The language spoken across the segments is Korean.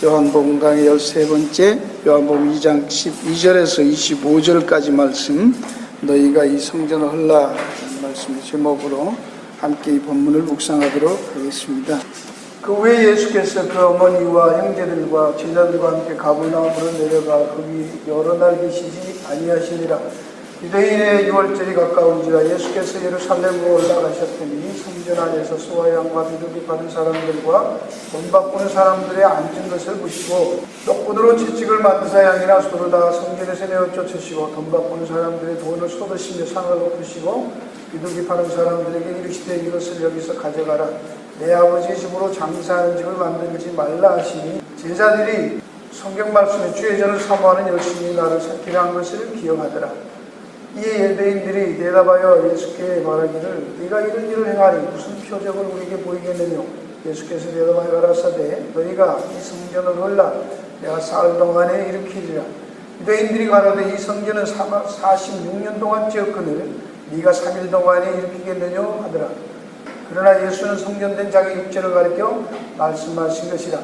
요한복음 강의 13번째 요한복음 2장 12절에서 25절까지 말씀, 너희가 이 성전을 헐라 말씀의 제목으로 함께 이 본문을 묵상하도록 하겠습니다. 그 후에 예수께서 그 어머니와 형제들과 제자들과 함께 가버나움으로 내려가 거기 여러 날 계시지 아니하시니라. 유대인의 유월절이 가까운지라. 예수께서 예루살렘으로 올라가셨더니 성전 안에서 소와 양과 비둘기 파는 사람들과 돈 바꾸는 사람들의 앉은 것을 보시고 떡구두로 채찍을 만드사 양이나 소를 다 성전에서 내어 쫓으시고 돈 바꾸는 사람들의 돈을 쏟으시며 상을 엎으시고 비둘기 파는 사람들에게 이르시되 이것을 여기서 가져가라. 내 아버지 집으로 장사하는 집을 만들지 말라 하시니 제자들이 성경 말씀에 주의 전을 사모하는 열심히 나를 살피려 한 것을 기억하더라. 이에 유대인들이 대답하여 예수께 말하기를 네가 이런 일을 행하니 무슨 표적을 우리에게 보이겠느냐. 예수께서 대답하여 가라사대 너희가 이 성전을 헐라 내가 사흘 동안에 일으키리라. 유대인들이 가로되 이 성전은 46년 동안 지었거늘 네가 3일 동안에 일으키겠느냐 하더라. 그러나 예수는 성전된 자기 육체를 가리켜 말씀하신 것이라.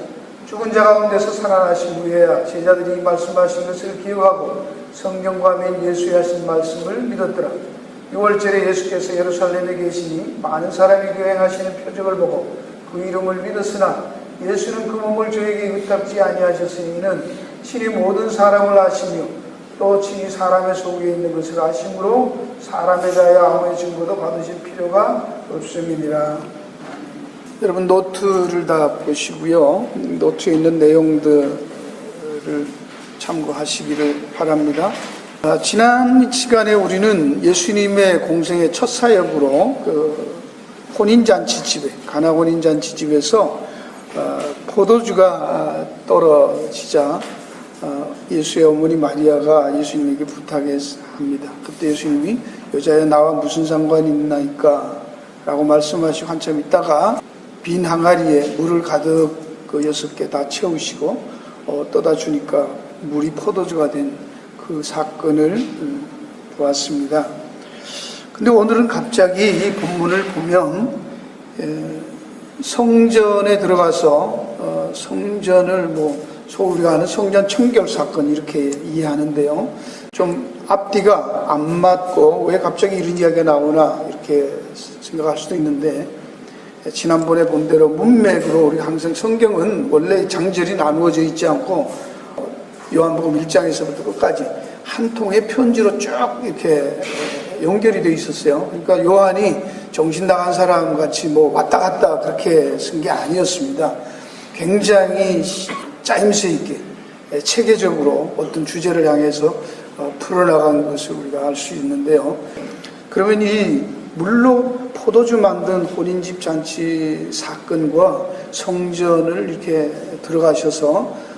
죽은 자 가운데서 살아나신 후에야 제자들이 말씀하신 것을 기억하고 성경과 맹 예수의 하신 말씀을 믿었더라. 6월절에 예수께서 예루살렘에 계시니 많은 사람이 그 행하시는 표적을 보고 그 이름을 믿었으나 예수는 그 몸을 저에게 의탁지 아니하셨으니 이는 친히 모든 사람을 아시며 또 친히 사람의 속에 있는 것을 아심으로 사람에 대하여 아무의 증거도 받으실 필요가 없음이니라. 여러분 노트를 다 보시고요. 노트에 있는 내용들을 참고하시기를 바랍니다. 지난 시간에 우리는 예수님의 공생의 첫 사역으로 그 혼인잔치집에, 가나 혼인잔치집에서 포도주가 떨어지자 예수의 어머니 마리아가 예수님에게 부탁합니다. 그때 예수님이 여자야 나와 무슨 상관이 있나이까 라고 말씀하시고 한참 있다가 빈 항아리에 물을 가득 그 6개 다 채우시고 떠다 주니까 물이 포도주가 된 그 사건을 보았습니다. 근데 오늘은 갑자기 이 본문을 보면 성전에 들어가서 성전을 소위 우리가 아는 성전 청결 사건 이렇게 이해하는데요. 좀 앞뒤가 안 맞고 왜 갑자기 이런 이야기가 나오나 이렇게 생각할 수도 있는데, 지난번에 본 대로 문맥으로 우리 항상 성경은 원래 장절이 나누어져 있지 않고 요한복음 1장에서부터 끝까지 한 통의 편지로 쭉 이렇게 연결이 되어 있었어요. 그러니까 요한이 정신 나간 사람 같이 왔다 갔다 그렇게 쓴 게 아니었습니다. 굉장히 짜임새 있게 체계적으로 어떤 주제를 향해서 풀어나간 것을 우리가 알 수 있는데요. 그러면 이 물로 포도주 만든 혼인집 잔치 사건과 성전을 이렇게 들어가셔서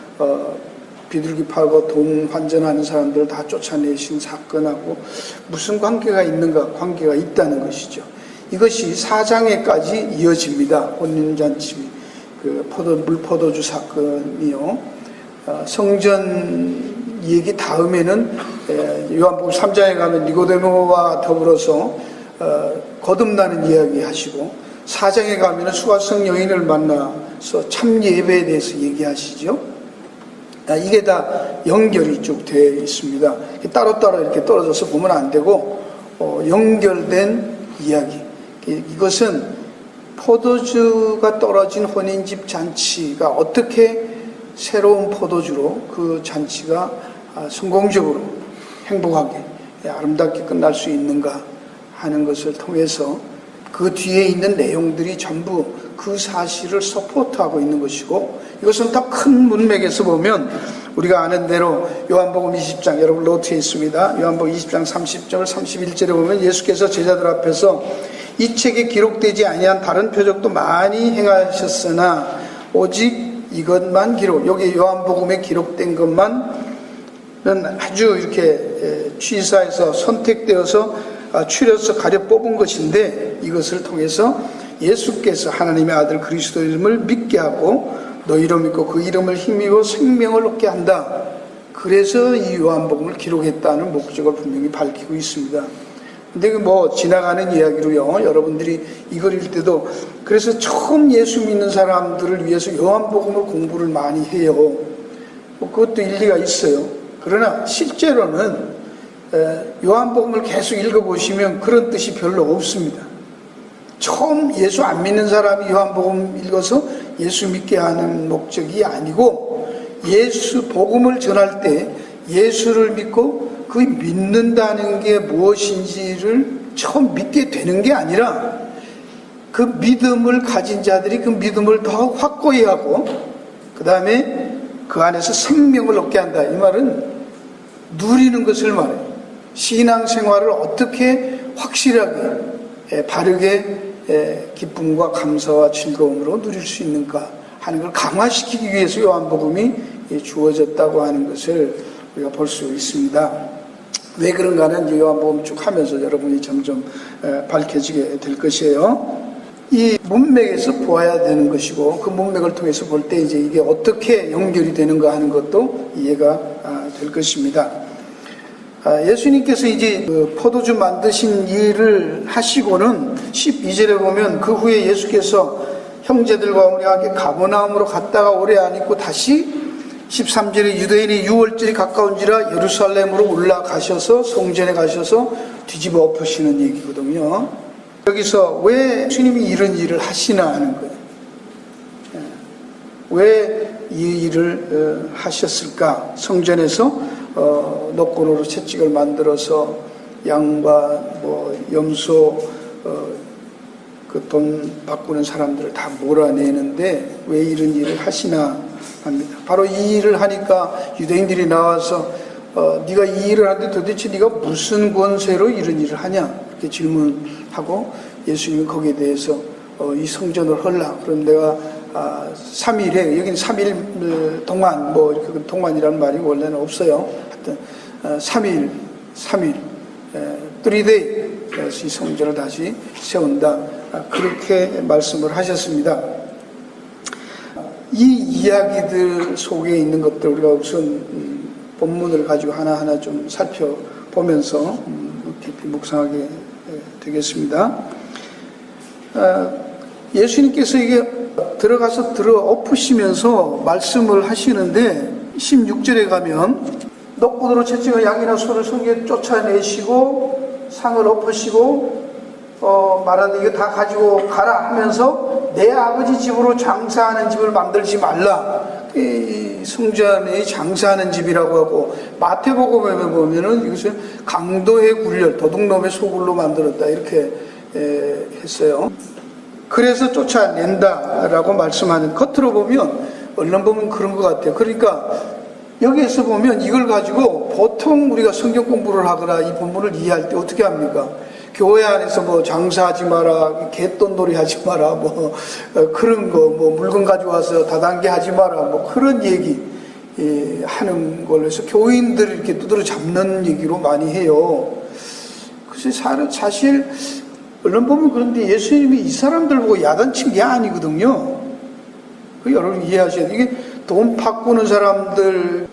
비둘기 팔고 돈 환전하는 사람들을 다 쫓아내신 사건하고 무슨 관계가 있는가? 관계가 있다는 것이죠. 이것이 4장에까지 이어집니다. 혼인잔치, 물포도주 사건이요. 성전 얘기 다음에는 요한복음 3장에 가면 니고데모와 더불어서 거듭나는 이야기 하시고, 4장에 가면 수가성 여인을 만나서 참 예배에 대해서 얘기하시죠. 이게 다 연결이 쭉 되어 있습니다. 따로따로 이렇게 떨어져서 보면 안 되고 연결된 이야기. 이것은 포도주가 떨어진 혼인집 잔치가 어떻게 새로운 포도주로 그 잔치가 성공적으로 행복하게 아름답게 끝날 수 있는가 하는 것을 통해서 그 뒤에 있는 내용들이 전부 그 사실을 서포트하고 있는 것이고, 이것은 더 큰 문맥에서 보면 우리가 아는 대로 요한복음 20장, 여러분 노트에 있습니다. 요한복음 20장 30절 31절에 보면 예수께서 제자들 앞에서 이 책에 기록되지 아니한 다른 표적도 많이 행하셨으나 오직 이것만 여기 요한복음에 기록된 것만은 아주 이렇게 취사해서 선택되어서 추려서 가려 뽑은 것인데, 이것을 통해서 예수께서 하나님의 아들 그리스도 이름을 믿게 하고 너희로 믿고 그 이름을 힘입어 생명을 얻게 한다. 그래서 이 요한복음을 기록했다는 목적을 분명히 밝히고 있습니다. 근데 뭐 지나가는 이야기로요. 여러분들이 이걸 읽을 때도 그래서 처음 예수 믿는 사람들을 위해서 요한복음을 공부를 많이 해요. 뭐 그것도 일리가 있어요. 그러나 실제로는 요한복음을 계속 읽어보시면 그런 뜻이 별로 없습니다. 처음 예수 안 믿는 사람이 요한복음 읽어서 예수 믿게 하는 목적이 아니고 예수 복음을 전할 때 예수를 믿고 그 믿는다는 게 무엇인지를 처음 믿게 되는 게 아니라 그 믿음을 가진 자들이 그 믿음을 더 확고히 하고 그 다음에 그 안에서 생명을 얻게 한다. 이 말은 누리는 것을 말해요. 신앙생활을 어떻게 확실하게 바르게 기쁨과 감사와 즐거움으로 누릴 수 있는가 하는 걸 강화시키기 위해서 요한복음이 주어졌다고 하는 것을 우리가 볼 수 있습니다. 왜 그런가는 요한복음 쭉 하면서 여러분이 점점 밝혀지게 될 것이에요. 이 문맥에서 보아야 되는 것이고 그 문맥을 통해서 볼 때 이제 이게 어떻게 연결이 되는가 하는 것도 이해가 될 것입니다. 예수님께서 이제 그 포도주 만드신 일을 하시고는 12절에 보면 그 후에 예수께서 형제들과 우리와 함께 가버나움으로 갔다가 오래 안 있고 다시 13절에 유대인의 유월절이 가까운지라 예루살렘으로 올라가셔서 성전에 가셔서 뒤집어 엎으시는 얘기거든요. 여기서 왜 주님이 이런 일을 하시나 하는 거예요. 왜 이 일을 하셨을까? 성전에서 노끈으로 채찍을 만들어서 양과 뭐 염소 그 돈 바꾸는 사람들을 다 몰아내는데 왜 이런 일을 하시나 합니다. 바로 이 일을 하니까 유대인들이 나와서 네가 이 일을 하는데 도대체 네가 무슨 권세로 이런 일을 하냐 이렇게 질문하고 예수님은 거기에 대해서 이 성전을 헐라 그럼 내가 3일에 여기는 3일 동안 뭐 이렇게 동안이라는 말이 원래는 없어요. 하여튼 3일 3일 3day 이 성전을 다시 세운다 그렇게 말씀을 하셨습니다. 이 이야기들 속에 있는 것들 우리가 우선 본문을 가지고 하나하나 좀 살펴보면서 깊이 묵상하게 되겠습니다. 예수님께서 이게 들어가서 엎으시면서 말씀을 하시는데 16절에 가면 노끈으로 채찍을 양이나 소를 성전에 쫓아내시고 상을 엎으시고 말하는 이거 다 가지고 가라 하면서 내 아버지 집으로 장사하는 집을 만들지 말라. 이 성전이 장사하는 집이라고 하고 마태복음에 보면은 이것을 강도의 굴열, 도둑놈의 소굴로 만들었다 이렇게 했어요. 그래서 쫓아낸다라고 말씀하는 겉으로 보면 얼른 보면 그런 것 같아요. 그러니까 여기에서 보면 이걸 가지고 보통 우리가 성경 공부를 하거나 이 본문을 이해할 때 어떻게 합니까? 교회 안에서 뭐 장사하지 마라, 개돈놀이 하지 마라, 뭐 그런 거, 뭐 물건 가져와서 다단계 하지 마라, 뭐 그런 얘기 하는 걸로 해서 교인들을 이렇게 두드러 잡는 얘기로 많이 해요. 그래서 사실 얼른 보면 그런데 예수님이 이 사람들 보고 야단친 게 아니거든요. 그 여러분 이해하셔야 돼요. 이게 돈 바꾸는 사람들,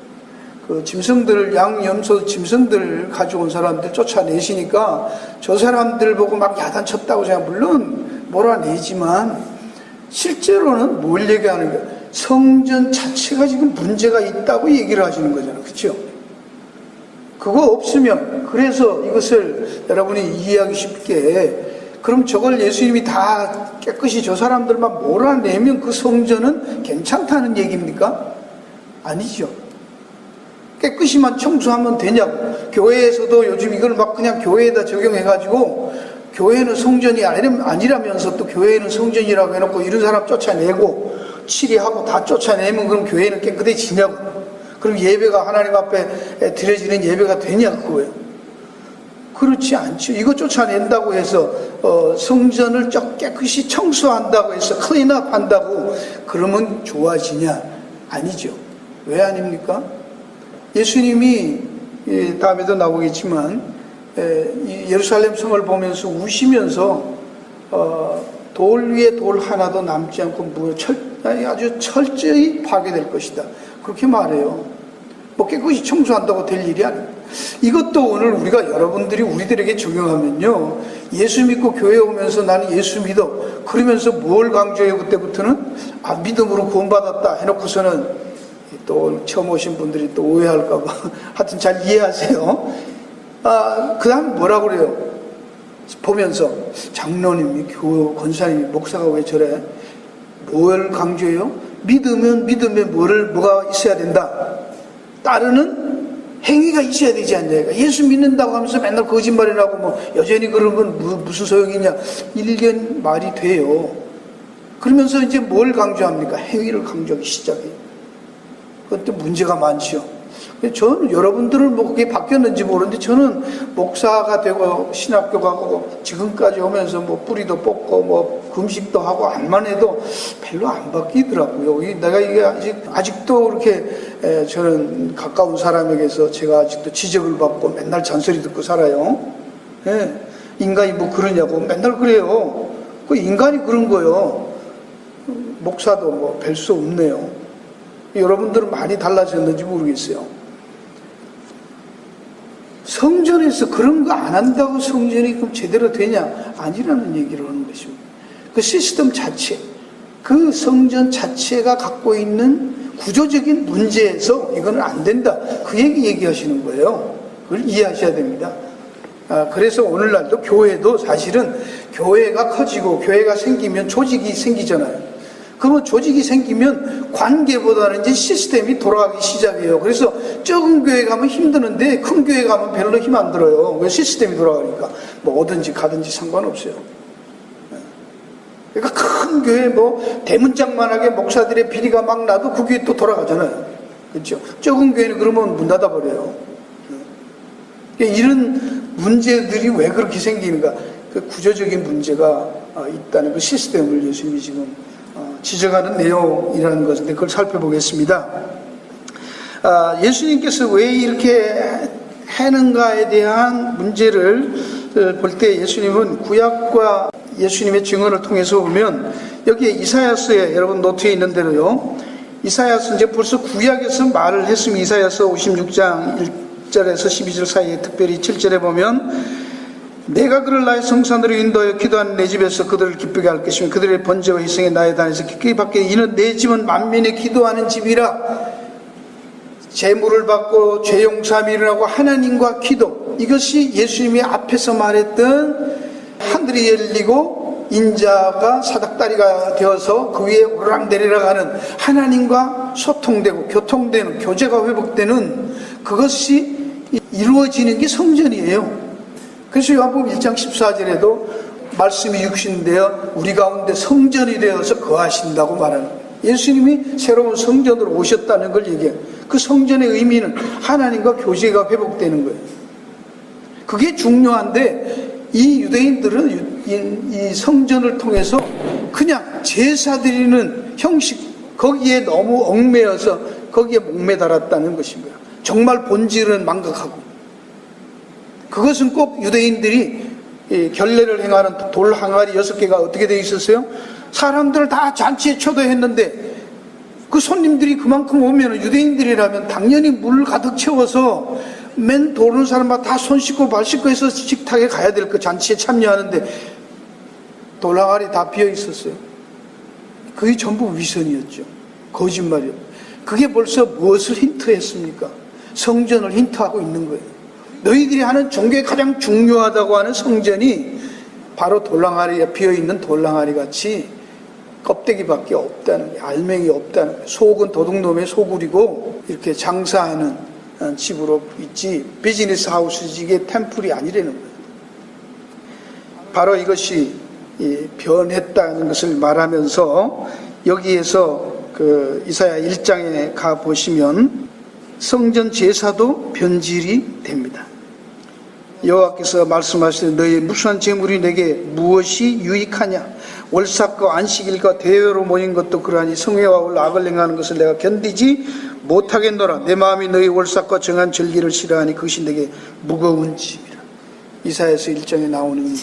그 짐승들, 양, 염소, 짐승들 가져온 사람들 쫓아내시니까 저 사람들 보고 막 야단쳤다고 제가 물론 몰아내지만 실제로는 뭘 얘기하는 거예요? 성전 자체가 지금 문제가 있다고 얘기를 하시는 거잖아요. 그렇죠? 그거 없으면 그래서 이것을 여러분이 이해하기 쉽게 그럼 저걸 예수님이 다 깨끗이 저 사람들만 몰아내면 그 성전은 괜찮다는 얘기입니까? 아니죠. 깨끗이만 청소하면 되냐고. 교회에서도 요즘 이걸 막 그냥 교회에다 적용해가지고 교회는 성전이 아니라면서 또 교회는 성전이라고 해놓고 이런 사람 쫓아내고 치리하고 다 쫓아내면 그럼 교회는 깨끗해지냐고. 그럼 예배가 하나님 앞에 드려지는 예배가 되냐고 그거예요. 그렇지 않죠. 이거 쫓아낸다고 해서 성전을 깨끗이 청소한다고 해서 클린업 한다고 그러면 좋아지냐? 아니죠. 왜 아닙니까? 예수님이 다음에도 나오겠지만 예루살렘 성을 보면서 우시면서 돌 위에 돌 하나도 남지 않고 아주 철저히 파괴될 것이다. 그렇게 말해요. 뭐 깨끗이 청소한다고 될 일이 아니에요. 이것도 오늘 우리가 여러분들이 우리들에게 적용하면요, 예수 믿고 교회 오면서 나는 예수 믿어 그러면서 뭘 강조해요? 그때부터는 믿음으로 구원받았다 해놓고서는 또 처음 오신 분들이 또 오해할까봐 하여튼 잘 이해하세요. 그 다음 뭐라 그래요? 보면서 장로님이 권사님이 목사가 왜 저래? 뭘 강조해요? 믿으면 믿음에 뭐가 있어야 된다. 따르는 행위가 있어야 되지 않냐. 예수 믿는다고 하면서 맨날 거짓말이나 하고 여전히 그런 건 무슨 소용이냐. 일견 말이 돼요. 그러면서 이제 뭘 강조합니까? 행위를 강조하기 시작해요. 그것도 문제가 많죠. 저는 여러분들은 그게 바뀌었는지 모르는데 저는 목사가 되고 신학교 가고 지금까지 오면서 뿌리도 뽑고 금식도 하고 안만 해도 별로 안 바뀌더라고요. 내가 이게 아직도 그렇게 저는 가까운 사람에게서 제가 아직도 지적을 받고 맨날 잔소리 듣고 살아요. 예, 인간이 그러냐고 맨날 그래요. 그 인간이 그런 거요. 목사도 별 수 없네요. 여러분들은 많이 달라졌는지 모르겠어요. 성전에서 그런 거 안 한다고 성전이 그럼 제대로 되냐? 아니라는 얘기를 하는 것입니다. 그 시스템 자체, 그 성전 자체가 갖고 있는 구조적인 문제에서 이거는 안 된다. 그 얘기하시는 거예요. 그걸 이해하셔야 됩니다. 그래서 오늘날도 교회도 사실은 교회가 커지고 교회가 생기면 조직이 생기잖아요. 그러면 조직이 생기면 관계보다는 이제 시스템이 돌아가기 시작해요. 그래서 적은 교회 가면 힘드는데 큰 교회 가면 별로 힘 안 들어요. 왜? 시스템이 돌아가니까. 어든지 가든지 상관없어요. 그러니까 큰 교회 대문짝만하게 목사들의 비리가 막 나도 그 교회 또 돌아가잖아요. 그렇죠? 적은 교회는 그러면 문 닫아버려요. 그러니까 이런 문제들이 왜 그렇게 생기는가? 그 구조적인 문제가 있다는 그 시스템을 예수님이 지금 지적하는 내용이라는 것인데 그걸 살펴보겠습니다. 예수님께서 왜 이렇게 하는가에 대한 문제를 볼 때 예수님은 구약과 예수님의 증언을 통해서 보면 여기에 이사야서에 여러분 노트에 있는 대로요. 이사야서 이제 벌써 구약에서 말을 했으면 이사야서 56장 1절에서 12절 사이에 특별히 7절에 보면 내가 그를 나의 성산으로 인도하여 기도하는 내 집에서 그들을 기쁘게 할 것이며 그들의 번제와 희생에 나의 단에서 기꺼이 받게 이는 내 집은 만민의 기도하는 집이라. 제물을 받고 죄 용서함이 일어나고 하나님과 기도, 이것이 예수님이 앞에서 말했던 하늘이 열리고 인자가 사닥다리가 되어서 그 위에 오르락내리락 하는 하나님과 소통되고 교통되는 교제가 회복되는 그것이 이루어지는 게 성전이에요. 그래서 요한복음 1장 14절에도 말씀이 육신되어 우리 가운데 성전이 되어서 거하신다고 말하는 거예요. 예수님이 새로운 성전으로 오셨다는 걸 얘기해요. 그 성전의 의미는 하나님과 교제가 회복되는 거예요. 그게 중요한데 이 유대인들은 이 성전을 통해서 그냥 제사 드리는 형식 거기에 너무 얽매여서 거기에 목매달았다는 것입니다. 정말 본질은 망각하고 그것은 꼭 유대인들이 결례를 행하는 돌 항아리 6개가 어떻게 되어 있었어요? 사람들을 다 잔치에 초대했는데 그 손님들이 그만큼 오면 유대인들이라면 당연히 물 가득 채워서 맨 도는 사람마다 다 손 씻고 발 씻고 해서 식탁에 가야 될 그 잔치에 참여하는데 돌 항아리 다 비어 있었어요. 그게 전부 위선이었죠. 거짓말이었죠. 그게 벌써 무엇을 힌트했습니까? 성전을 힌트하고 있는 거예요. 너희들이 하는 종교에 가장 중요하다고 하는 성전이 바로 돌랑아리에 비어있는 돌랑아리 같이 껍데기밖에 없다는 게, 알맹이 없다는 게, 속은 도둑놈의 소굴이고 이렇게 장사하는 집으로 있지 비즈니스 하우스지 이게 템플이 아니라는 거예요. 바로 이것이 변했다는 것을 말하면서 여기에서 그 이사야 1장에 가 보시면 성전 제사도 변질이 됩니다. 여호와께서 말씀하시되 너희 무수한 제물이 내게 무엇이 유익하냐? 월삭과 안식일과 대회로 모인 것도 그러하니 성회와 올라 악을 행하는 것을 내가 견디지 못하겠노라. 내 마음이 너희 월삭과 정한 절기를 싫어하니 그것이 내게 무거운 짐이라. 이사야서 1장에 나오는 거죠.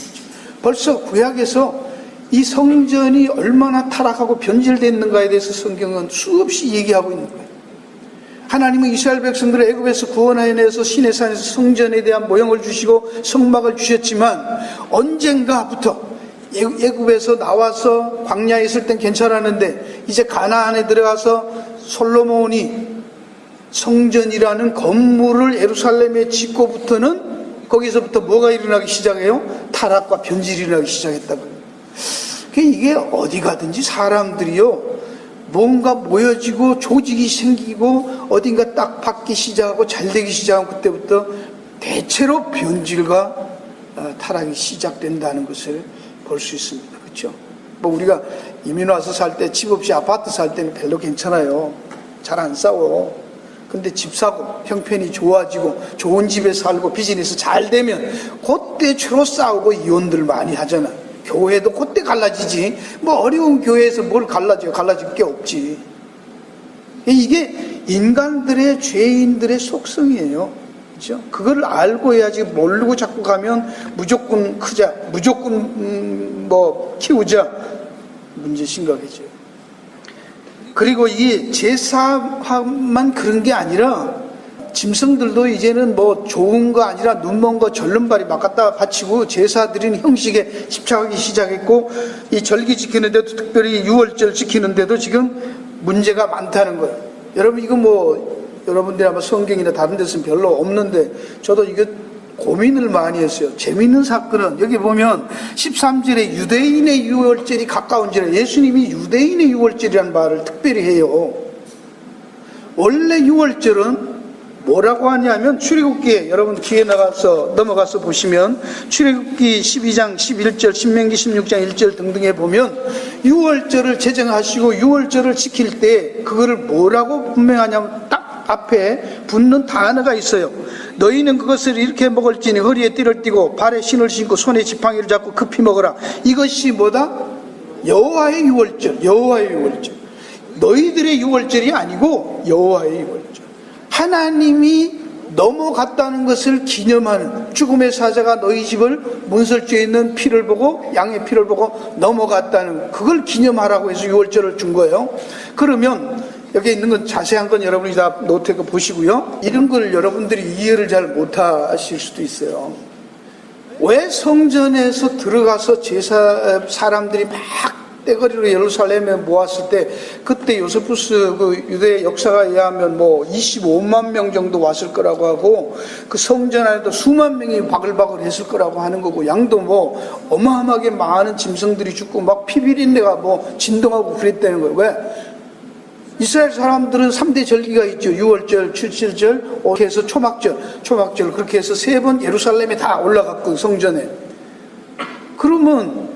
벌써 구약에서 이 성전이 얼마나 타락하고 변질됐는가에 대해서 성경은 수없이 얘기하고 있는 거예요. 하나님은 이스라엘 백성들을 애굽에서 구원해내서 시내산에서 성전에 대한 모형을 주시고 성막을 주셨지만 언젠가부터 애굽에서 나와서 광야에 있을 땐 괜찮았는데 이제 가나안에 들어가서 솔로몬이 성전이라는 건물을 예루살렘에 짓고부터는 거기서부터 뭐가 일어나기 시작해요? 타락과 변질이 일어나기 시작했다고요. 이게 어디 가든지 사람들이요, 뭔가 모여지고 조직이 생기고 어딘가 딱 받기 시작하고 잘되기 시작하면 그때부터 대체로 변질과 타락이 시작된다는 것을 볼 수 있습니다. 그렇죠? 뭐 우리가 이민 와서 살 때 집 없이 아파트 살 때는 별로 괜찮아요. 잘 안 싸워. 근데 집 사고 형편이 좋아지고 좋은 집에 살고 비즈니스 잘 되면 그때 주로 싸우고 이혼들 많이 하잖아. 교회도 그때 갈라지지. 뭐 어려운 교회에서 뭘 갈라져요? 갈라질 게 없지. 이게 인간들의, 죄인들의 속성이에요. 그렇죠? 그걸 알고 해야지. 모르고 자꾸 가면 무조건 크자, 무조건 키우자, 문제 심각해져요. 그리고 이게 제사만 그런 게 아니라 짐승들도 이제는 뭐 좋은 거 아니라 눈먼 거 절름발이 막 갖다 바치고 제사 드리는 형식에 집착하기 시작했고, 이 절기 지키는데도, 특별히 유월절 지키는데도 지금 문제가 많다는 거예요. 여러분 이거 뭐 여러분들이 아마 성경이나 다른 데서는 별로 없는데 저도 이거 고민을 많이 했어요. 재미있는 사건은 여기 보면 13절에 유대인의 유월절이 가까운지라, 예수님이 유대인의 유월절이라는 말을 특별히 해요. 원래 유월절은 뭐라고 하냐면, 출애굽기에 여러분 기회 넘어가서 보시면 출애굽기 12장 11절, 신명기 16장 1절 등등에 보면 유월절을 제정하시고 유월절을 지킬 때 그거를 뭐라고 분명하냐면 딱 앞에 붙는 단어가 있어요. 너희는 그것을 이렇게 먹을지니 허리에 띠를 띠고 발에 신을 신고 손에 지팡이를 잡고 급히 먹어라. 이것이 뭐다? 여호와의 유월절. 여호와의 유월절. 너희들의 유월절이 아니고 여호와의 유월절. 하나님이 넘어갔다는 것을 기념하는, 죽음의 사자가 너희 집을 문설주에 있는 피를 보고, 양의 피를 보고 넘어갔다는, 그걸 기념하라고 해서 유월절을 준 거예요. 그러면 여기 있는 건 자세한 건 여러분이 다 노트에 보시고요. 이런 걸 여러분들이 이해를 잘 못하실 수도 있어요. 왜 성전에서 들어가서 사람들이 막 떼거리로 예루살렘에 모았을 때, 그때 요세푸스 그 유대 역사가 의하면 뭐 25만 명 정도 왔을 거라고 하고, 그 성전 안에도 수만 명이 바글바글 했을 거라고 하는 거고, 양도 뭐 어마어마하게 많은 짐승들이 죽고 막 피비린내가 뭐 진동하고 그랬다는 거예요. 왜? 이스라엘 사람들은 3대 절기가 있죠. 유월절, 칠칠절, 이렇게 해서 초막절 그렇게 해서 3번 예루살렘에 다 올라갔고, 성전에. 그러면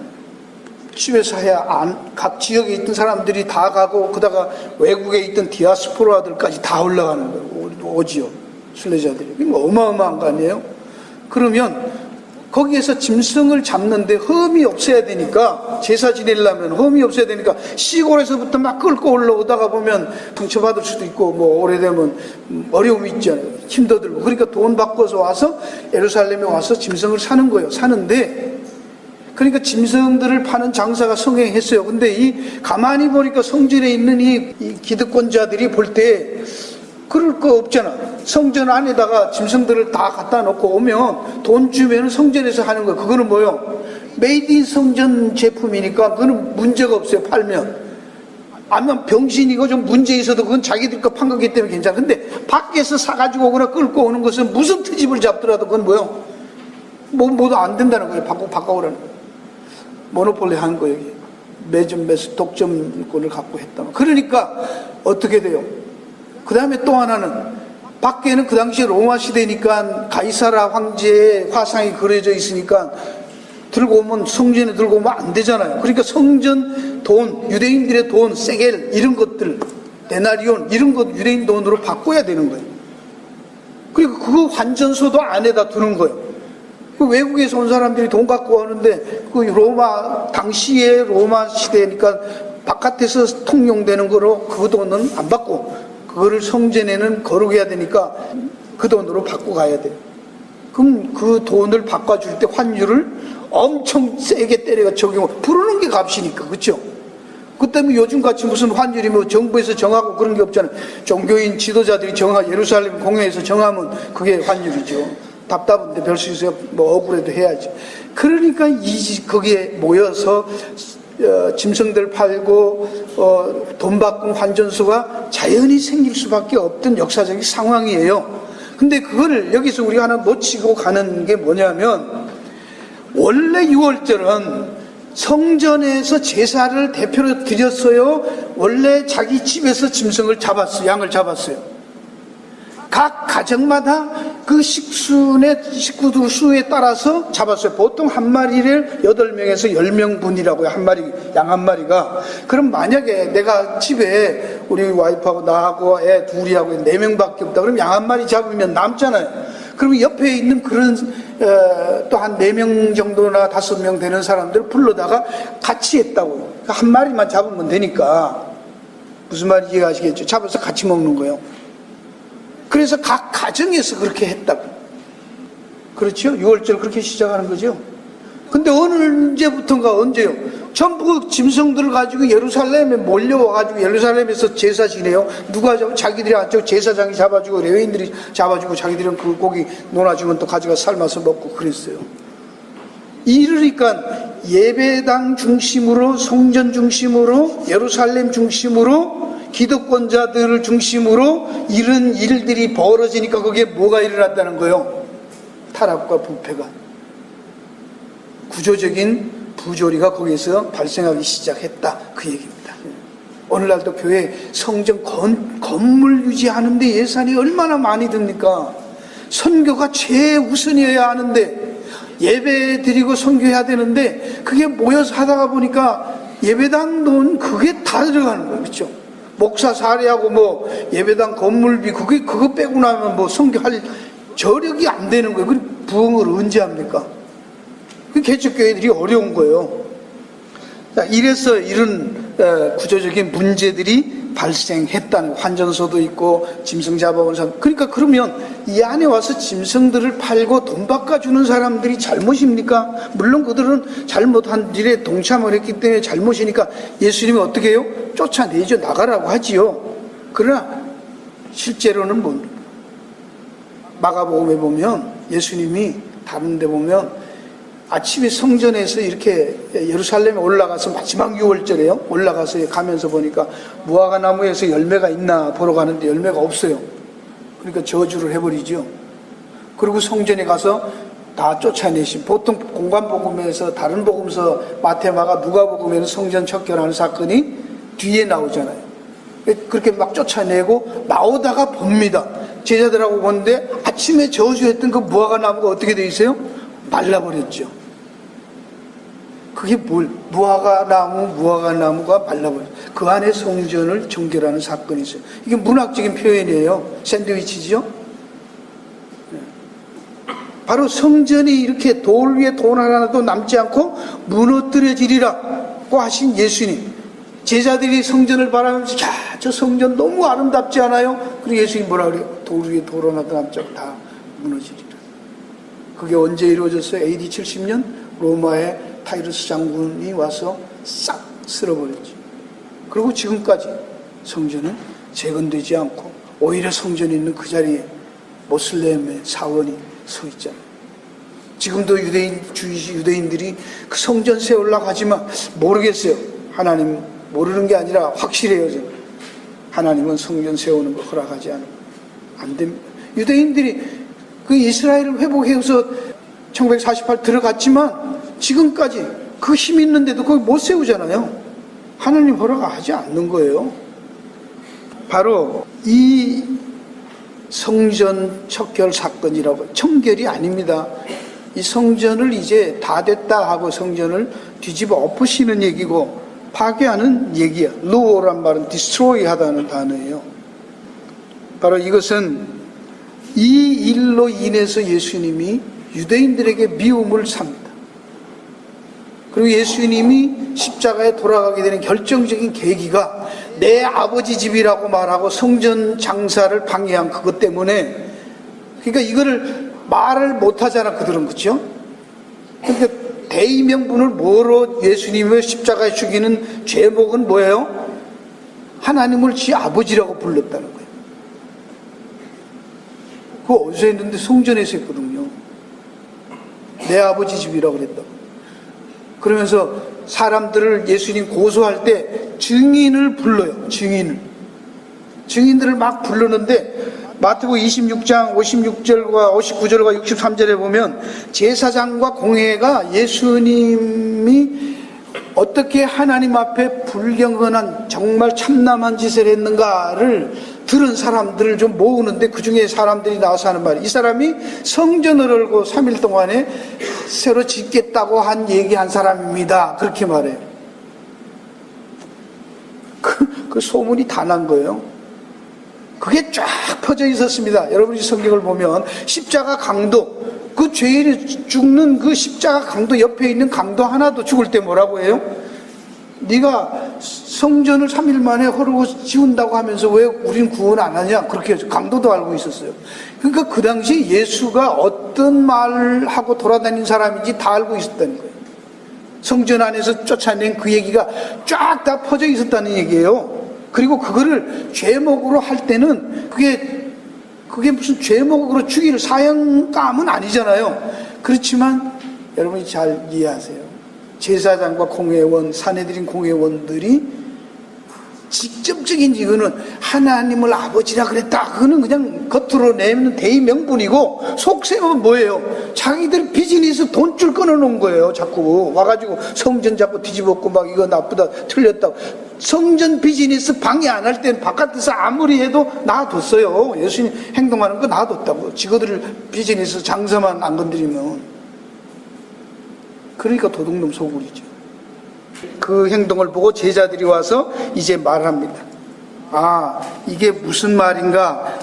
각 지역에 있던 사람들이 다 가고, 그다가 외국에 있던 디아스포라들까지 다 올라가는 거예요. 오지요, 순례자들이. 이거 어마어마한 거 아니에요? 그러면 거기에서 짐승을 잡는데 흠이 없어야 되니까, 제사 지내려면 흠이 없어야 되니까 시골에서부터 막 끌고 올라오다가 보면 상처받을 수도 있고, 뭐 오래되면 어려움이 있잖아요. 힘도 들고. 그러니까 돈 바꿔서 와서 예루살렘에 와서 짐승을 사는 거예요. 사는데, 그러니까 짐승들을 파는 장사가 성행했어요. 근데 이 가만히 보니까 성전에 있는 이 기득권자들이 볼 때 그럴 거 없잖아. 성전 안에다가 짐승들을 다 갖다 놓고 오면 돈 주면 성전에서 하는 거예요. 그거는 뭐요? 메이드 인 성전 제품이니까 그거는 문제가 없어요. 팔면. 아니면 병신이고 좀 문제 있어도 그건 자기들 거 판 거기 때문에 괜찮아. 근데 밖에서 사가지고 오거나 끌고 오는 것은 무슨 트집을 잡더라도 그건 뭐요? 모두 안 된다는 거예요. 바꿔오라는 거예요. 모노폴리 한 거, 여기. 매점 독점권을 갖고 했다. 그러니까 어떻게 돼요? 그 다음에 또 하나는, 밖에는 그 당시 로마 시대니까 가이사라 황제의 화상이 그려져 있으니까 들고 오면, 성전에 들고 오면 안 되잖아요. 그러니까 성전 돈, 유대인들의 돈, 세겔, 이런 것들, 데나리온, 이런 것 유대인 돈으로 바꿔야 되는 거예요. 그리고 그 환전소도 안에다 두는 거예요. 그 외국에서 온 사람들이 돈 갖고 오는데, 당시에 로마 시대니까 바깥에서 통용되는 거로 그 돈은 안 받고, 그거를 성전에는 거룩해야 되니까 그 돈으로 바꿔 가야 돼요. 그럼 그 돈을 바꿔줄 때 환율을 엄청 세게 때려가 적용, 부르는 게 값이니까, 그렇죠? 그 때문에 요즘같이 무슨 환율이 뭐 정부에서 정하고 그런 게 없잖아요. 종교인 지도자들이 예루살렘 공회에서 정하면 그게 환율이죠. 답답한데 별 수 있어요. 뭐 억울해도 해야지. 그러니까 거기에 모여서 짐승들 팔고 돈 바꾼 환전소가 자연히 생길 수밖에 없던 역사적인 상황이에요. 근데 그거를 여기서 우리가 하나 놓치고 가는 게 뭐냐면, 원래 6월절은 성전에서 제사를 대표로 드렸어요? 원래 자기 집에서 짐승을 잡았어요? 양을 잡았어요? 각 가정마다 그 식구들 수에 따라서 잡았어요. 보통 한 마리를 8명에서 10명분이라고요. 한 마리, 양 한 마리가. 그럼 만약에 내가 집에 우리 와이프하고 나하고 애 둘이하고 4명밖에 없다. 그럼 양 한 마리 잡으면 남잖아요. 그러면 옆에 있는 그런 또 한 4명 정도나 5명 되는 사람들 불러다가 같이 했다고요. 한 마리만 잡으면 되니까. 무슨 말인지 이해하시겠죠? 잡아서 같이 먹는 거예요. 그래서 각 가정에서 그렇게 했다고. 그렇죠? 6월절 그렇게 시작하는 거죠. 근데 언제요? 전부 짐승들을 가지고 예루살렘에 몰려와가지고 예루살렘에서 제사 지내요. 누가 자기들이 제사장이 잡아주고 레위인들이 잡아주고 자기들은 그 고기 논아주면 또 가져가 삶아서 먹고 그랬어요. 이러니까 예배당 중심으로, 성전 중심으로, 예루살렘 중심으로, 기득권자들을 중심으로 이런 일들이 벌어지니까 거기에 뭐가 일어났다는 거예요? 타락과 부패가. 구조적인 부조리가 거기에서 발생하기 시작했다. 그 얘기입니다. 오늘날도 교회 성전 건물 유지하는데 예산이 얼마나 많이 듭니까? 선교가 최우선이어야 하는데, 예배 드리고 선교해야 되는데, 그게 모여서 하다가 보니까 예배당 돈 그게 다 들어가는 거예요. 그렇죠? 목사 사례하고 뭐 예배당 건물비 그거 빼고 나면 뭐 선교할 저력이 안 되는 거예요. 그 부흥을 언제 합니까? 그 개척교회들이 어려운 거예요. 자, 이래서 이런 구조적인 문제들이 발생했다는, 환전소도 있고 짐승 잡아온 사람. 그러니까 그러면 이 안에 와서 짐승들을 팔고 돈 바꿔주는 사람들이 잘못입니까? 물론 그들은 잘못한 일에 동참을 했기 때문에 잘못이니까 예수님이 어떻게 해요? 쫓아내죠. 나가라고 하지요. 그러나 실제로는 뭡니까? 마가복음에 보면 예수님이 다른 데 보면 아침에 성전에서 이렇게 예루살렘에 올라가서 마지막 6월절에요. 올라가서 가면서 보니까 무화과 나무에서 열매가 있나 보러 가는데 열매가 없어요. 그러니까 저주를 해버리죠. 그리고 성전에 가서 다 쫓아내신, 보통 공관복음에서 다른 복음서 마태마가 누가복음에는 성전 척결하는 사건이 뒤에 나오잖아요. 그렇게 막 쫓아내고 나오다가 봅니다. 제자들하고 보는데 아침에 저주했던 그 무화과 나무가 어떻게 돼 있어요? 말라버렸죠. 그게 무화과 나무가 말라버렸어요. 그 안에 성전을 정결하는 사건이 있어요. 이게 문학적인 표현이에요. 샌드위치죠. 바로 성전이 이렇게 돌 위에 돌 하나도 남지 않고 무너뜨려지리라고 하신 예수님. 제자들이 성전을 바라면서, 야, 저 성전 너무 아름답지 않아요? 그리고 예수님 뭐라 그래요? 돌 위에 돌 하나도 남지 않고 다 무너지리라. 그게 언제 이루어졌어요? AD 70년 로마의 타이루스 장군이 와서 싹 쓸어버렸죠. 그리고 지금까지 성전은 재건되지 않고 오히려 성전에 있는 그 자리에 모슬렘의 사원이 서 있잖아요. 지금도 유대인들이 그 성전 세우려고 하지만 모르겠어요. 하나님 모르는 게 아니라 확실해요. 지금. 하나님은 성전 세우는 거 허락하지 않으면 안 됩니다. 유대인들이 그 이스라엘을 회복해서 1948 들어갔지만 지금까지 그 힘 있는데도 거기 못 세우잖아요. 하나님 허락하지 않는 거예요. 바로 이 성전 척결 사건이라고, 청결이 아닙니다. 이 성전을 이제 다 됐다 하고 성전을 뒤집어 엎으시는 얘기고 파괴하는 얘기야. 루어란 말은 destroy 하다는 단어예요. 바로 이것은 이 일로 인해서 예수님이 유대인들에게 미움을 삽니다. 그리고 예수님이 십자가에 돌아가게 되는 결정적인 계기가 내 아버지 집이라고 말하고 성전 장사를 방해한 그것 때문에, 그러니까 이거를 말을 못하잖아 그들은. 그렇죠? 그러니까 대의 명분을 뭐로 예수님의 십자가에 죽이는 죄목은 뭐예요? 하나님을 지 아버지라고 불렀다는 거예요. 그거 어디서 했는데? 성전에서 했거든요. 내 아버지 집이라고 그랬다고. 그러면서 사람들을 예수님 고소할 때 증인을 불러요. 증인들을 막 부르는데 마태복음 26장 56절과 59절과 63절에 보면 제사장과 공회가 예수님이 어떻게 하나님 앞에 불경건한 정말 참남한 짓을 했는가를 들은 사람들을 좀 모으는데, 그 중에 사람들이 나와서 하는 말이, 이 사람이 성전을 열고 3일 동안에 새로 짓겠다고 얘기한 사람입니다. 그렇게 말해요. 그 소문이 다 난 거예요. 그게 쫙 퍼져 있었습니다. 여러분이 성경을 보면 십자가 강도, 그 죄인이 죽는 그 십자가 강도 옆에 있는 강도 하나도 죽을 때 뭐라고 해요? 네가 성전을 3일 만에 허르고 지운다고 하면서 왜 우린 구원 안 하냐? 그렇게 강도도 알고 있었어요. 그러니까 그 당시 예수가 어떤 말을 하고 돌아다닌 사람인지 다 알고 있었다는 거예요. 성전 안에서 쫓아낸 그 얘기가 쫙 다 퍼져 있었다는 얘기예요. 그리고 그거를 죄목으로 할 때는 그게 무슨 죄목으로 죽일 사형감은 아니잖아요. 그렇지만 여러분이 잘 이해하세요. 제사장과 공회원, 산헤드린 공회원들이 직접적인 이거는 하나님을 아버지라 그랬다, 그거는 그냥 겉으로 내는 대의 명분이고, 속셈은 뭐예요? 자기들 비즈니스 돈줄 끊어놓은 거예요. 자꾸 와가지고 성전 자꾸 뒤집었고 막 이거 나쁘다 틀렸다고. 성전 비즈니스 방해 안 할 때는 바깥에서 아무리 해도 놔뒀어요. 예수님 행동하는 거 놔뒀다고. 지거들 비즈니스 장사만 안 건드리면. 그러니까 도둑놈 소굴이죠. 그 행동을 보고 제자들이 와서 이제 말합니다. 아, 이게 무슨 말인가?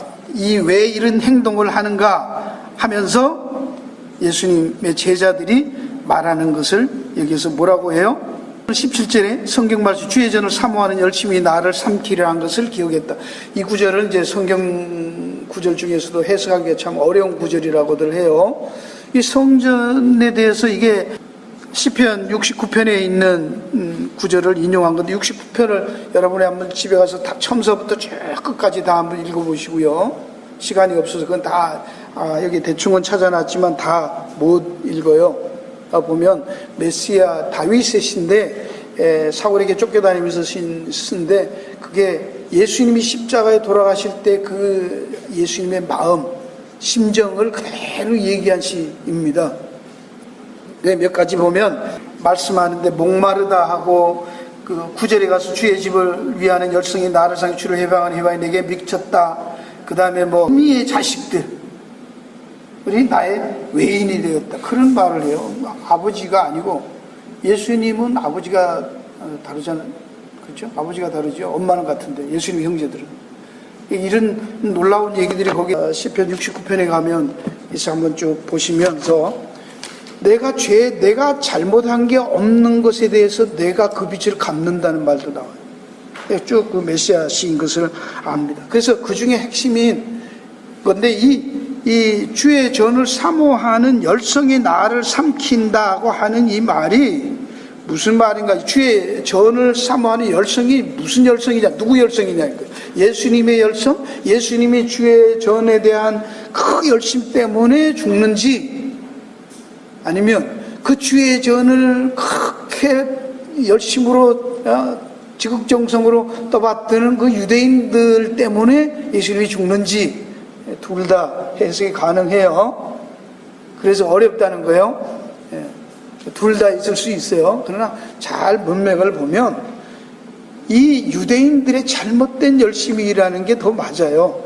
왜 이런 행동을 하는가? 하면서 예수님의 제자들이 말하는 것을 여기서 뭐라고 해요? 17절에 성경 말씀, 주의 전을 사모하는 열심히 나를 삼키려 한 것을 기억했다. 이 구절은 이제 성경 구절 중에서도 해석하기가 참 어려운 구절이라고들 해요. 이 성전에 대해서 이게 시편 69편에 있는 구절을 인용한 건데, 69편을 여러분이 한번 집에 가서 다 처음서부터 쭉 끝까지 다 한번 읽어보시고요. 시간이 없어서 그건 다 여기 대충은 찾아놨지만 다 못 읽어요. 보면 메시아 다윗의 시인데, 사울에게 쫓겨다니면서 쓴데, 그게 예수님이 십자가에 돌아가실 때 그 예수님의 마음, 심정을 그대로 얘기한 시입니다. 몇 가지 보면 말씀하는데, 목마르다 하고 그 9절에 가서 주의 집을 위하는 열성이 나를 상해 주를 해방하는 해방이 내게 미쳤다. 그 다음에 미의 자식들이 나의 외인이 되었다, 그런 말을 해요. 아버지가 아니고, 예수님은 아버지가 다르잖아요. 그렇죠? 아버지가 다르죠. 엄마는 같은데 예수님 형제들은. 이런 놀라운 얘기들이 거기 시편 69편에 가면 이제 한번 쭉 보시면서, 내가 잘못한 게 없는 것에 대해서 내가 그 빚을 갚는다는 말도 나와요. 쭉 그 메시아 시인 것을 압니다. 그래서 그 중에 핵심인 건데, 이 주의 전을 사모하는 열성이 나를 삼킨다고 하는 이 말이 무슨 말인가? 주의 전을 사모하는 열성이 무슨 열성이냐? 누구 열성이냐? 예수님의 열성? 예수님이 주의 전에 대한 그 열심 때문에 죽는지, 아니면 그 주의 전을 그렇게 열심으로 지극정성으로 떠받드는 그 유대인들 때문에 예수님이 죽는지, 둘 다 해석이 가능해요. 그래서 어렵다는 거예요. 둘 다 있을 수 있어요. 그러나 잘 문맥을 보면 이 유대인들의 잘못된 열심이라는 게 더 맞아요.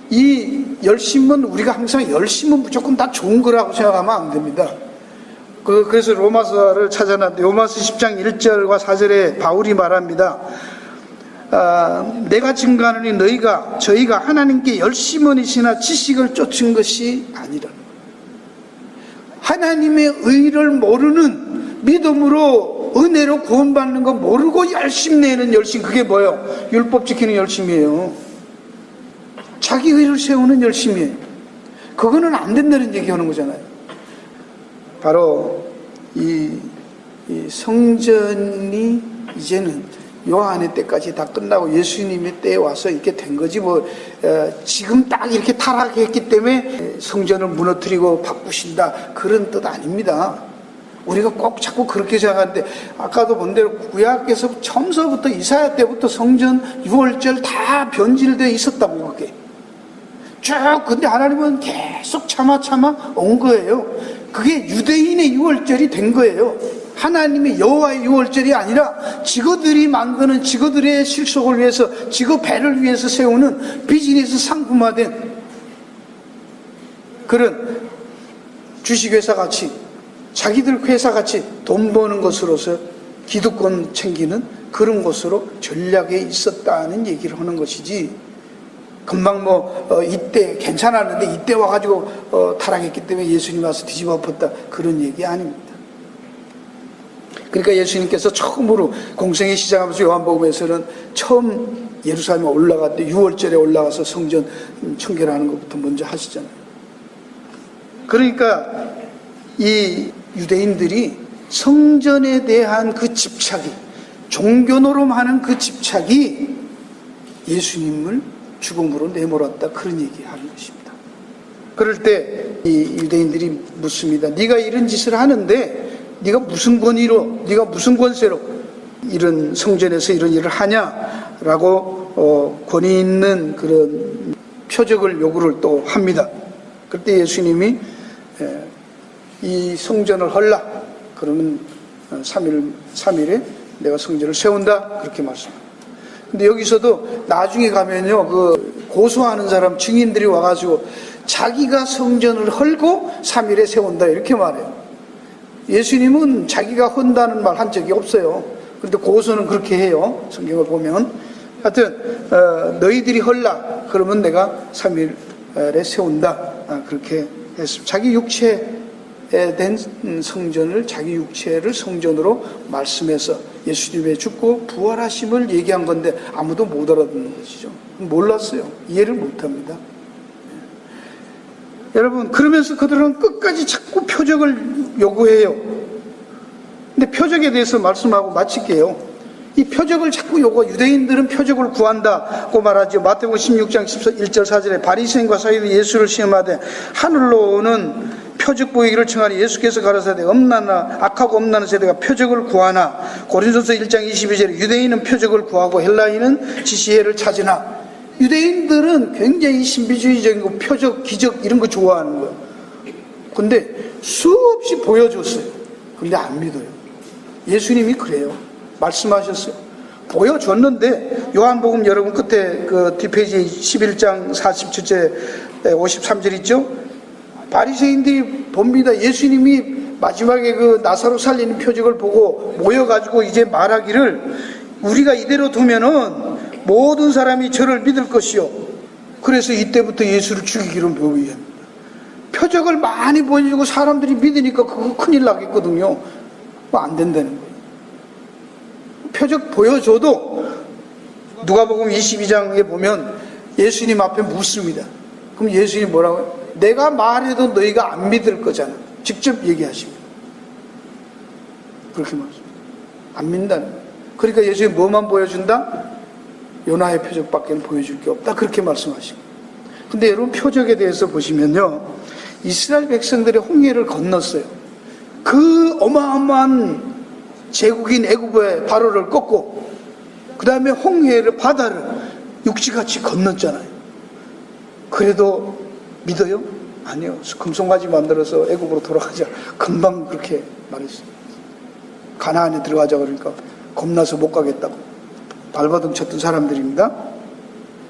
이 열심은, 우리가 항상 열심은 무조건 다 좋은 거라고 생각하면 안 됩니다. 그래서 로마서를 찾아놨는데, 로마서 10장 1절과 4절에 바울이 말합니다. 내가 증거하노니 저희가 하나님께 열심은이시나 지식을 쫓은 것이 아니라. 하나님의 의를 모르는, 믿음으로 은혜로 구원받는 거 모르고 열심 내는 열심, 그게 뭐예요? 율법 지키는 열심이에요. 자기 의를 세우는 열심이에요. 그거는 안 된다는 얘기하는 거잖아요. 바로 이 성전이 이제는 요한의 때까지 다 끝나고 예수님의 때에 와서 이렇게 된 거지, 지금 딱 이렇게 타락했기 때문에 성전을 무너뜨리고 바꾸신다, 그런 뜻 아닙니다. 우리가 꼭 자꾸 그렇게 생각하는데, 아까도 본 대로 구약에서 처음서부터 이사야 때부터 성전 유월절 다 변질되어 있었다고, 그게 쭉. 근데 하나님은 계속 참아 온 거예요. 그게 유대인의 유월절이 된 거예요. 하나님의 여호와의 유월절이 아니라 지그들이 만드는, 지그들의 실속을 위해서, 지그 배를 위해서 세우는 비즈니스 상품화된 그런 주식회사 같이, 자기들 회사 같이 돈 버는 것으로서 기득권 챙기는 그런 것으로 전략에 있었다는 얘기를 하는 것이지, 금방 이때 괜찮았는데 이때 와가지고 타락했기 때문에 예수님 와서 뒤집어 엎었다, 그런 얘기 아닙니다. 그러니까 예수님께서 처음으로 공생의 시작하면서 요한복음에서는 처음 예루살렘에 올라갈 때 6월절에 올라가서 성전 청결하는 것부터 먼저 하시잖아요. 그러니까 이 유대인들이 성전에 대한 그 집착이, 종교노름하는 그 집착이 예수님을 죽음으로 내몰았다, 그런 얘기하는 것입니다. 그럴 때 이 유대인들이 묻습니다. 네가 이런 짓을 하는데 네가 무슨 권위로, 네가 무슨 권세로 이런 성전에서 이런 일을 하냐라고 권위 있는 그런 표적을 요구를 또 합니다. 그때 예수님이 이 성전을 헐라, 그러면 3일에 내가 성전을 세운다, 그렇게 말씀합니다. 근데 여기서도 나중에 가면요, 그 고소하는 사람, 증인들이 와가지고 자기가 성전을 헐고 3일에 세운다, 이렇게 말해요. 예수님은 자기가 헌다는 말 한 적이 없어요. 그런데 고소는 그렇게 해요, 성경을 보면. 하여튼 너희들이 헐라, 그러면 내가 3일에 세운다, 그렇게 했습니다. 자기 육체에 된 성전을, 자기 육체를 성전으로 말씀해서 예수님의 죽고 부활하심을 얘기한 건데 아무도 못 알아듣는 것이죠. 몰랐어요. 이해를 못합니다. 여러분, 그러면서 그들은 끝까지 자꾸 표적을 요구해요. 근데 표적에 대해서 말씀하고 마칠게요. 이 표적을 자꾸 유대인들은 표적을 구한다고 말하죠. 마태복음 16장 1절 4절에 바리새인과 사이에 예수를 시험하되 하늘로 오는 표적 보이기를 청하니 예수께서 가라사대 악하고 엄난한 세대가 표적을 구하나, 고린도서 1장 22절에 유대인은 표적을 구하고 헬라인은 지시회를 찾으나. 유대인들은 굉장히 신비주의적인 거, 표적, 기적 이런 거 좋아하는 거예요. 근데 수없이 보여줬어요. 근데 안 믿어요. 예수님이 그래요. 말씀하셨어요. 보여줬는데, 요한복음 여러분 끝에 그 뒷페이지 11장 47절 53절 있죠? 바리새인들이 봅니다. 예수님이 마지막에 그 나사로 살리는 표적을 보고 모여가지고 이제 말하기를, 우리가 이대로 두면은 모든 사람이 저를 믿을 것이요, 그래서 이때부터 예수를 죽이기로 묘의합니다. 표적을 많이 보여주고 사람들이 믿으니까 그거 큰일 나겠거든요. 안 된다는 거예요. 표적 보여줘도 누가복음 22장에 보면 예수님 앞에 묻습니다. 그럼 예수님이 뭐라고요? 내가 말해도 너희가 안 믿을 거잖아. 직접 얘기하십니다. 그렇게 말씀합니다. 안 믿는다는 거예요. 그러니까 예수님이 뭐만 보여준다? 요나의 표적밖에 보여줄 게 없다, 그렇게 말씀하시고. 근데 여러분, 표적에 대해서 보시면요, 이스라엘 백성들의 홍해를 건넜어요. 그 어마어마한 제국인 애굽의 바로를 꺾고 그 다음에 홍해를, 바다를 육지같이 건넜잖아요. 그래도 믿어요? 아니요. 금송아지 만들어서 애굽으로 돌아가자, 금방 그렇게 말했어요. 가나안에 들어가자 그러니까 겁나서 못 가겠다고 발버둥 쳤던 사람들입니다.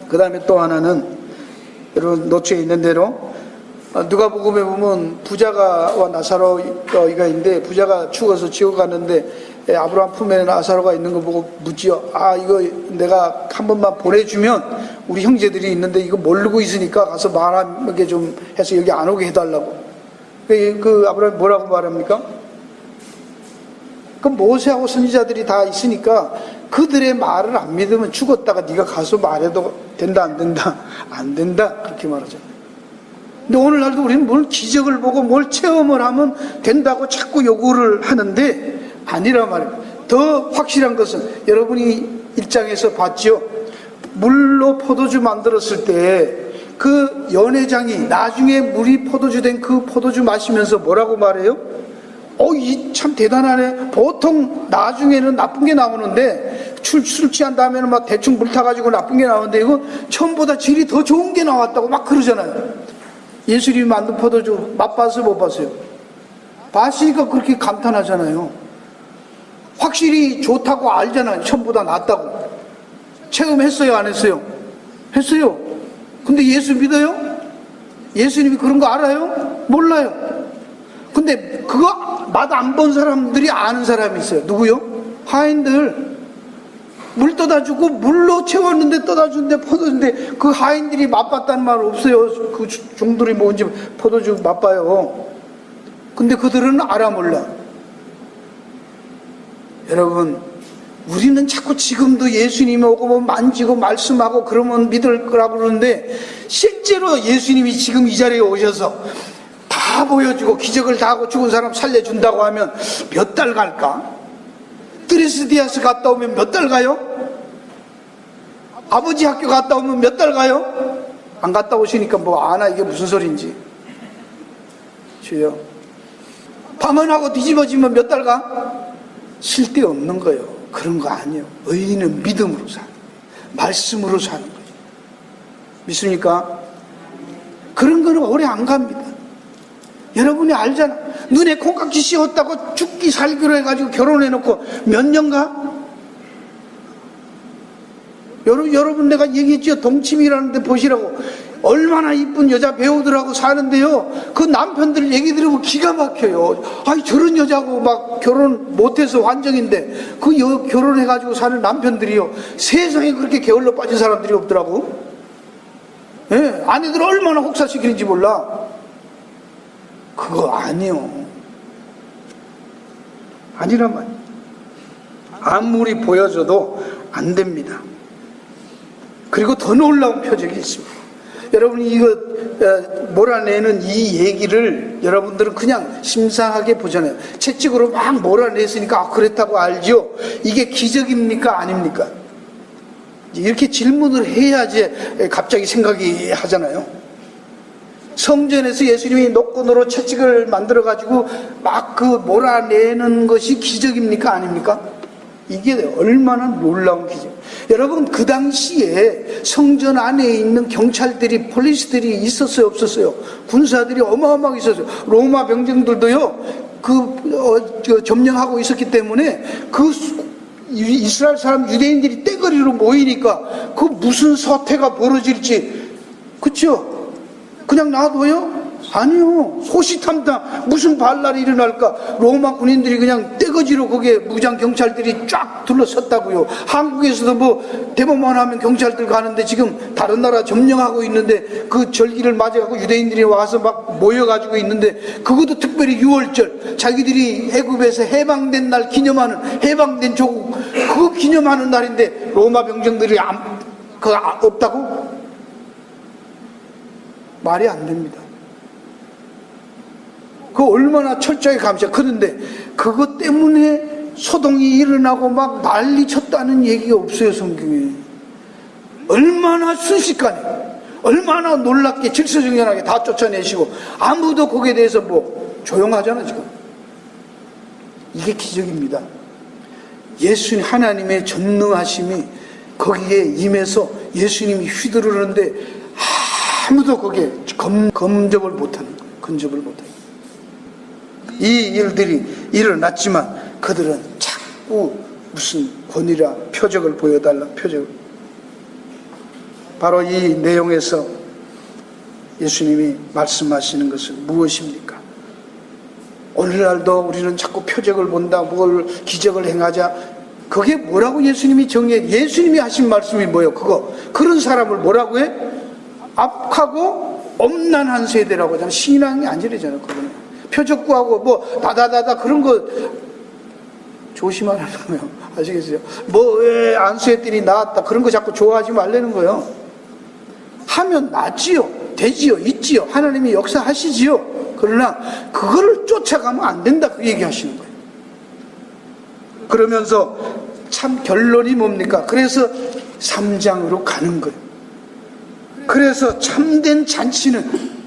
그 다음에 또 하나는 여러분 노트에 있는 대로 누가복음에 보면 부자가와 나사로가 있는데, 부자가 죽어서 지옥 갔는데 아브라함 품에 나사로가 있는 거 보고 묻지요. 이거 내가 한 번만 보내주면 우리 형제들이 있는데 이거 모르고 있으니까 가서 말하게 좀 해서 여기 안 오게 해달라고. 그 아브라함이 뭐라고 말합니까? 그 모세하고 선지자들이 다 있으니까 그들의 말을 안 믿으면 죽었다가 네가 가서 말해도 된다 안 된다? 안 된다, 그렇게 말하잖아요. 근데 오늘날도 우리는 뭘 기적을 보고 뭘 체험을 하면 된다고 자꾸 요구를 하는데 아니라 말이에요. 더 확실한 것은 여러분이 일장에서 봤죠. 물로 포도주 만들었을 때 그 연회장이 나중에 물이 포도주 된 그 포도주 마시면서 뭐라고 말해요? 이 참 대단하네. 보통 나중에는 나쁜 게 나오는데 술 취한 다음에는 막 대충 물 타가지고 나쁜 게 나오는데 이거 처음보다 질이 더 좋은 게 나왔다고 막 그러잖아요. 예수님이 만든 포도주 맛봤어요, 못 봤어요? 봤으니까 그렇게 감탄하잖아요. 확실히 좋다고 알잖아요. 처음보다 낫다고. 체험했어요, 안 했어요? 했어요. 근데 예수 믿어요? 예수님이 그런 거 알아요? 몰라요. 근데 그거 맛 안 본 사람들이 아는 사람이 있어요. 누구요? 하인들. 물 떠다 주고 물로 채웠는데 떠다 주는데 포도주인데 그 하인들이 맛봤다는 말 없어요. 그 종들이 뭔지 포도주 맛봐요. 근데 그들은 알아 몰라. 여러분, 우리는 자꾸 지금도 예수님이 오고 뭐 만지고 말씀하고 그러면 믿을 거라고 그러는데 실제로 예수님이 지금 이 자리에 오셔서 다 보여주고 기적을 다 하고 죽은 사람 살려준다고 하면 몇 달 갈까? 드레스디아스 갔다 오면 몇 달 가요? 아버지 학교 갔다 오면 몇 달 가요? 안 갔다 오시니까 뭐 아나 이게 무슨 소린지. 주여, 밤은하고 뒤집어지면 몇 달 가? 쓸데없는 거예요. 그런 거 아니에요. 의인은 믿음으로 사는 거예요. 말씀으로 사는 거예요. 믿습니까? 그런 거는 오래 안 갑니다. 여러분이 알잖아. 눈에 콩깍지 씌웠다고 죽기 살기로 해가지고 결혼해놓고 몇 년 가? 여러분 내가 얘기했죠. 동치미라는데 보시라고. 얼마나 이쁜 여자 배우들하고 사는데요. 그 남편들 얘기 들으면 기가 막혀요. 아이 저런 여자하고 막 결혼 못해서 환정인데 그 결혼해가지고 사는 남편들이요. 세상에 그렇게 게을러 빠진 사람들이 없더라고. 예, 아내들 얼마나 혹사시키는지 몰라. 그거 아니요. 아니란 말이에요. 아무리 보여줘도 안 됩니다. 그리고 더 놀라운 표적이 있습니다. 여러분이 이거 몰아내는 이 얘기를 여러분들은 그냥 심상하게 보잖아요. 채찍으로 막 몰아냈으니까 그랬다고 알죠. 이게 기적입니까? 아닙니까? 이렇게 질문을 해야지 갑자기 생각이 하잖아요. 성전에서 예수님이 노끈으로 채찍을 만들어가지고 막 그 몰아내는 것이 기적입니까? 아닙니까? 이게 얼마나 놀라운 기적. 여러분, 그 당시에 성전 안에 있는 경찰들이, 폴리스들이 있었어요, 없었어요? 군사들이 어마어마하게 있었어요. 로마 병정들도요, 점령하고 있었기 때문에 그 이스라엘 사람 유대인들이 떼거리로 모이니까 그 무슨 사태가 벌어질지, 그쵸? 그냥 놔둬요? 아니요. 호시탐탐 무슨 반란이 일어날까? 로마 군인들이 그냥 떼거지로 거기에 무장 경찰들이 쫙 둘러섰다고요. 한국에서도 뭐 대모만 하면 경찰들 가는데 지금 다른 나라 점령하고 있는데 그 절기를 맞아가지고 유대인들이 와서 막 모여가지고 있는데 그것도 특별히 6월절 자기들이 애굽에서 해방된 날 기념하는 해방된 조국 그거 기념하는 날인데 로마 병정들이 그거 없다고? 말이 안 됩니다. 그 얼마나 철저히 감시야. 그런데 그것 때문에 소동이 일어나고 막 난리 쳤다는 얘기가 없어요, 성경에. 얼마나 순식간에, 얼마나 놀랍게 질서정연하게 다 쫓아내시고 아무도 거기에 대해서 뭐 조용하잖아, 지금. 이게 기적입니다. 예수님, 하나님의 전능하심이 거기에 임해서 예수님이 휘두르는데 아무도 거기에 검접을 못하는 거예요. 근접을 못하는 거예요. 이 일들이 일어났지만 그들은 자꾸 무슨 권위라 표적을 보여달라 표적을. 바로 이 내용에서 예수님이 말씀하시는 것은 무엇입니까? 오늘날도 우리는 자꾸 표적을 본다, 뭘 기적을 행하자. 그게 뭐라고 예수님이 정해? 예수님이 하신 말씀이 뭐예요? 그런 사람을 뭐라고 해? 악하고 엄난한 세대라고 하잖아요. 신앙이 안 지르잖아요. 그거는. 표적 구하고 뭐 다다다다 그런 거 조심하라는 거예요. 아시겠어요? 뭐 왜 안수했더니 나았다 그런 거 자꾸 좋아하지 말라는 거예요. 하면 낫지요. 되지요, 있지요. 하나님이 역사하시지요. 그러나 그거를 쫓아가면 안 된다, 그 얘기하시는 거예요. 그러면서 참 결론이 뭡니까? 그래서 3장으로 가는 거예요. 그래서 참된 잔치는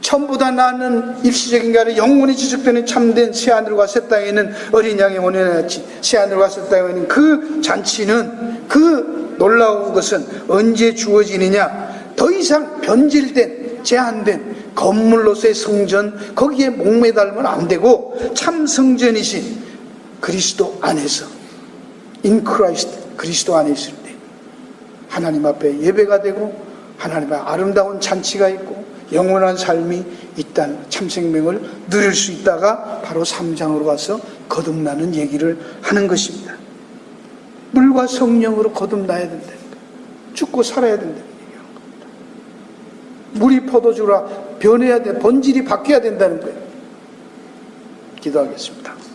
처음보다 나는 일시적인 게 아니라 영원히 지속되는 참된 새하늘과 새 땅에는 어린 양의 원해같이 새하늘과 새 땅에는 그 잔치는, 그 놀라운 것은 언제 주어지느냐? 더 이상 변질된, 제한된 건물로서의 성전, 거기에 목매달면 안 되고 참 성전이신 그리스도 안에서, in Christ, 그리스도 안에 있을 때 하나님 앞에 예배가 되고 하나님의 아름다운 잔치가 있고 영원한 삶이 있다는 참 생명을 누릴 수 있다가 바로 3장으로 가서 거듭나는 얘기를 하는 것입니다. 물과 성령으로 거듭나야 된다는 거예요. 죽고 살아야 된다는 얘기하는 겁니다. 물이 포도주라 변해야 돼, 본질이 바뀌어야 된다는 거예요. 기도하겠습니다.